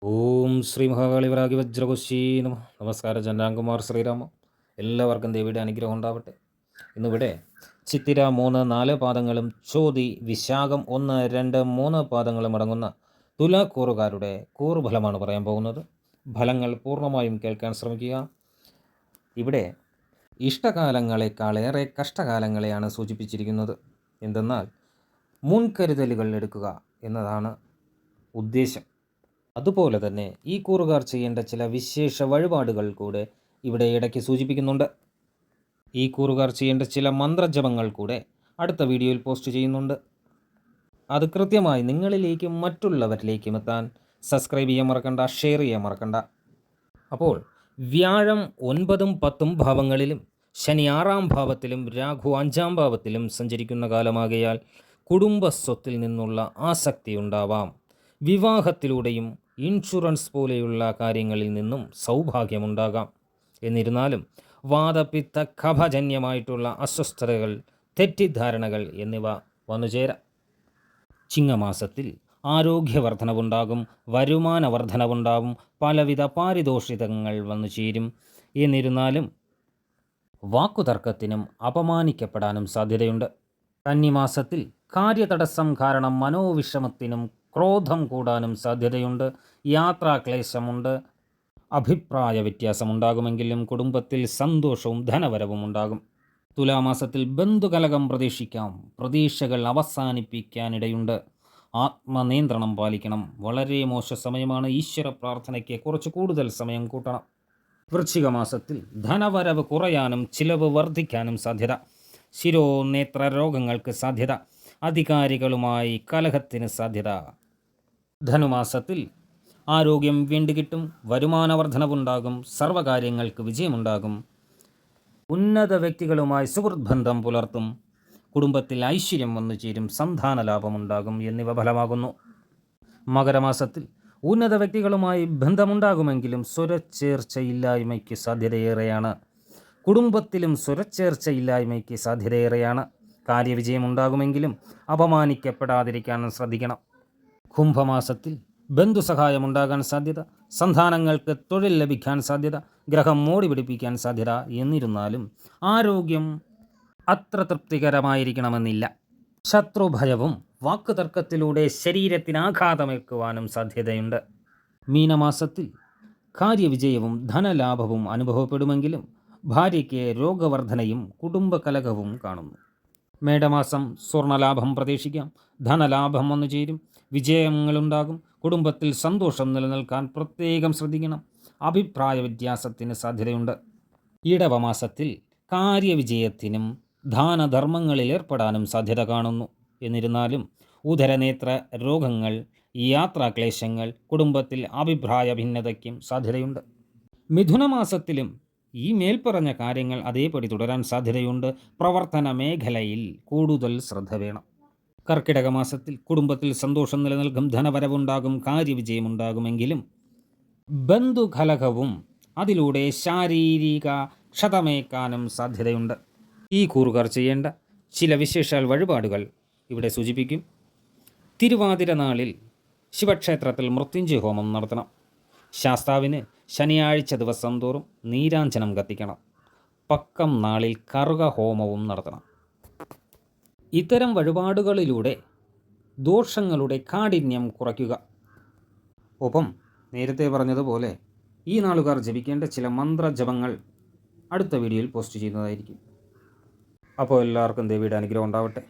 ഓം ശ്രീ മഹാകാളി വരാഗി വജ്രകുശീ നമ. നമസ്കാരം. ചന്ദ്രാംകുമാർ ശ്രീരാമ. എല്ലാവർക്കും ദേവിയുടെ അനുഗ്രഹം ഉണ്ടാവട്ടെ. ഇന്നിവിടെ ചിത്തിര 3-4 പാദങ്ങളും ചോതി വിശാഖം 1-2-3 പാദങ്ങളും അടങ്ങുന്ന തുലാക്കൂറുകാരുടെ കൂറുഫലമാണ് പറയാൻ പോകുന്നത്. ഫലങ്ങൾ പൂർണ്ണമായും കേൾക്കാൻ ശ്രമിക്കുക. ഇവിടെ ഇഷ്ടകാലങ്ങളെക്കാളേറെ കഷ്ടകാലങ്ങളെയാണ് സൂചിപ്പിച്ചിരിക്കുന്നത്. എന്തെന്നാൽ മുൻകരുതലുകൾ എടുക്കുക എന്നതാണ് ഉദ്ദേശം. അതുപോലെ തന്നെ ഈ കൂറുകാർ ചെയ്യേണ്ട ചില വിശേഷ വഴിപാടുകൾ കൂടെ ഇവിടെ ഇടയ്ക്ക് സൂചിപ്പിക്കുന്നുണ്ട്. ഈ കൂറുകാർ ചെയ്യേണ്ട ചില മന്ത്രജപങ്ങൾ കൂടെ അടുത്ത വീഡിയോയിൽ പോസ്റ്റ് ചെയ്യുന്നുണ്ട്. അത് കൃത്യമായി നിങ്ങളിലേക്കും മറ്റുള്ളവരിലേക്കും എത്താൻ സബ്സ്ക്രൈബ് ചെയ്യാൻ മറക്കണ്ട, ഷെയർ ചെയ്യാൻ മറക്കണ്ട. അപ്പോൾ വ്യാഴം 9-10 ഭാവങ്ങളിലും ശനി 6-ാം ഭാവത്തിലും രാഹു 5-ാം ഭാവത്തിലും സഞ്ചരിക്കുന്ന കാലമാകയാൽ കുടുംബസ്വത്തിൽ നിന്നുള്ള ആസക്തി ഉണ്ടാവാം. വിവാഹത്തിലൂടെയും ഇൻഷുറൻസ് പോലെയുള്ള കാര്യങ്ങളിൽ നിന്നും സൗഭാഗ്യമുണ്ടാകാം. എന്നിരുന്നാലും വാതപിത്ത കഫജന്യമായിട്ടുള്ള അസ്വസ്ഥതകൾ, തെറ്റിദ്ധാരണകൾ എന്നിവ വന്നുചേരാം. ചിങ്ങമാസത്തിൽ ആരോഗ്യവർദ്ധനവുണ്ടാകും, വരുമാന വർധനവുണ്ടാകും, പലവിധ പാരിതോഷികങ്ങൾ വന്നു ചേരും. എന്നിരുന്നാലും വാക്കുതർക്കത്തിനും അപമാനിക്കപ്പെടാനും സാധ്യതയുണ്ട്. കന്നിമാസത്തിൽ കാര്യതടസ്സം കാരണം മനോവിഷമത്തിനും ക്രോധം കൂടാനും സാധ്യതയുണ്ട്. യാത്രാക്ലേശമുണ്ട്. അഭിപ്രായ വ്യത്യാസമുണ്ടാകുമെങ്കിലും കുടുംബത്തിൽ സന്തോഷവും ധനവരവും ഉണ്ടാകും. തുലാമാസത്തിൽ ബന്ധുകലകം പ്രതീക്ഷിക്കാം. പ്രതീക്ഷകൾ അവസാനിപ്പിക്കാനിടയുണ്ട്. ആത്മനിയന്ത്രണം പാലിക്കണം. വളരെ മോശ സമയമാണ്. ഈശ്വര പ്രാർത്ഥനയ്ക്ക് കുറച്ച് കൂടുതൽ സമയം കൂട്ടണം. വൃശ്ചിക മാസത്തിൽ ധനവരവ് കുറയാനും ചിലവ് വർദ്ധിക്കാനും സാധ്യത. ശിരോനേത്ര രോഗങ്ങൾക്ക് സാധ്യത. അധികാരികളുമായി കലഹത്തിന് സാധ്യത. ധനുമാസത്തിൽ ആരോഗ്യം വീണ്ടുകിട്ടും. വരുമാന വർധനവുണ്ടാകും. സർവകാര്യങ്ങൾക്ക് വിജയമുണ്ടാകും. ഉന്നത വ്യക്തികളുമായി സുഹൃത്ത് ബന്ധം പുലർത്തും. കുടുംബത്തിൽ ഐശ്വര്യം വന്നു ചേരും. സന്താന ലാഭമുണ്ടാകും എന്നിവ ഫലമാകുന്നു. മകരമാസത്തിൽ ഉന്നത വ്യക്തികളുമായി ബന്ധമുണ്ടാകുമെങ്കിലും സ്വരച്ചേർച്ചയില്ലായ്മയ്ക്ക് സാധ്യതയേറെയാണ്. കുടുംബത്തിലും സ്വരച്ചേർച്ചയില്ലായ്മയ്ക്ക് സാധ്യതയേറെയാണ്. കാര്യവിജയമുണ്ടാകുമെങ്കിലും അപമാനിക്കപ്പെടാതിരിക്കാൻ ശ്രദ്ധിക്കണം. കുംഭമാസത്തിൽ ബന്ധുസഹായമുണ്ടാകാൻ സാധ്യത. സന്താനങ്ങൾക്ക് തൊഴിൽ ലഭിക്കാൻ സാധ്യത. ഗ്രഹം മോടി പിടിപ്പിക്കാൻ സാധ്യത. എന്നിരുന്നാലും ആരോഗ്യം അത്ര തൃപ്തികരമായിരിക്കണമെന്നില്ല. ശത്രുഭയവും വാക്കുതർക്കത്തിലൂടെ ശരീരത്തിന് ആഘാതമേൽക്കുവാനും സാധ്യതയുണ്ട്. മീനമാസത്തിൽ കാര്യവിജയവും ധനലാഭവും അനുഭവപ്പെടുമെങ്കിലും ഭാര്യയ്ക്ക് രോഗവർദ്ധനയും കുടുംബകലഹവും കാണുന്നു. മേടമാസം സ്വർണലാഭം പ്രതീക്ഷിക്കാം. ധനലാഭം വന്നു ചേരും. വിജയങ്ങളുണ്ടാകും. കുടുംബത്തിൽ സന്തോഷം നിലനിൽക്കാൻ പ്രത്യേകം ശ്രദ്ധിക്കണം. അഭിപ്രായ വ്യത്യാസത്തിന് സാധ്യതയുണ്ട്. ഇടവമാസത്തിൽ കാര്യവിജയത്തിനും ദാനധർമ്മങ്ങളിൽ ഏർപ്പെടാനും സാധ്യത കാണുന്നു. എന്നിരുന്നാലും ഉദരനേത്ര രോഗങ്ങൾ, യാത്രാക്ലേശങ്ങൾ, കുടുംബത്തിൽ അഭിപ്രായ ഭിന്നതയ്ക്കും സാധ്യതയുണ്ട്. മിഥുനമാസത്തിലും ഈ മേൽപ്പറഞ്ഞ കാര്യങ്ങൾ അതേപടി തുടരാൻ സാധ്യതയുണ്ട്. പ്രവർത്തന മേഖലയിൽ കൂടുതൽ ശ്രദ്ധ വേണം. കർക്കിടക മാസത്തിൽ കുടുംബത്തിൽ സന്തോഷം നിലനിൽക്കും. ധനവരവുണ്ടാകും. കാര്യവിജയമുണ്ടാകുമെങ്കിലും ബന്ധുകലഹവും അതിലൂടെ ശാരീരിക ക്ഷതമേക്കാനും സാധ്യതയുണ്ട്. ഈ കൂറുകാർ ചെയ്യേണ്ട ചില വിശേഷാൽ വഴിപാടുകൾ ഇവിടെ സൂചിപ്പിക്കും. തിരുവാതിര നാളിൽ ശിവക്ഷേത്രത്തിൽ മൃത്യുഞ്ജയ ഹോമം നടത്തണം. ശാസ്താവിന് ശനിയാഴ്ച ദിവസം തോറും നീരാഞ്ജനം കത്തിക്കണം. പക്കം നാളിൽ കറുക ഹോമവും നടത്തണം. ഇത്തരം വഴിപാടുകളിലൂടെ ദോഷങ്ങളുടെ കാഠിന്യം കുറയ്ക്കുക. ഒപ്പം നേരത്തെ പറഞ്ഞതുപോലെ ഈ നാളുകാർ ജപിക്കേണ്ട ചില മന്ത്രജപങ്ങൾ അടുത്ത വീഡിയോയിൽ പോസ്റ്റ് ചെയ്യുന്നതായിരിക്കും. അപ്പോൾ എല്ലാവർക്കും ദേവിയുടെ അനുഗ്രഹം ഉണ്ടാവട്ടെ.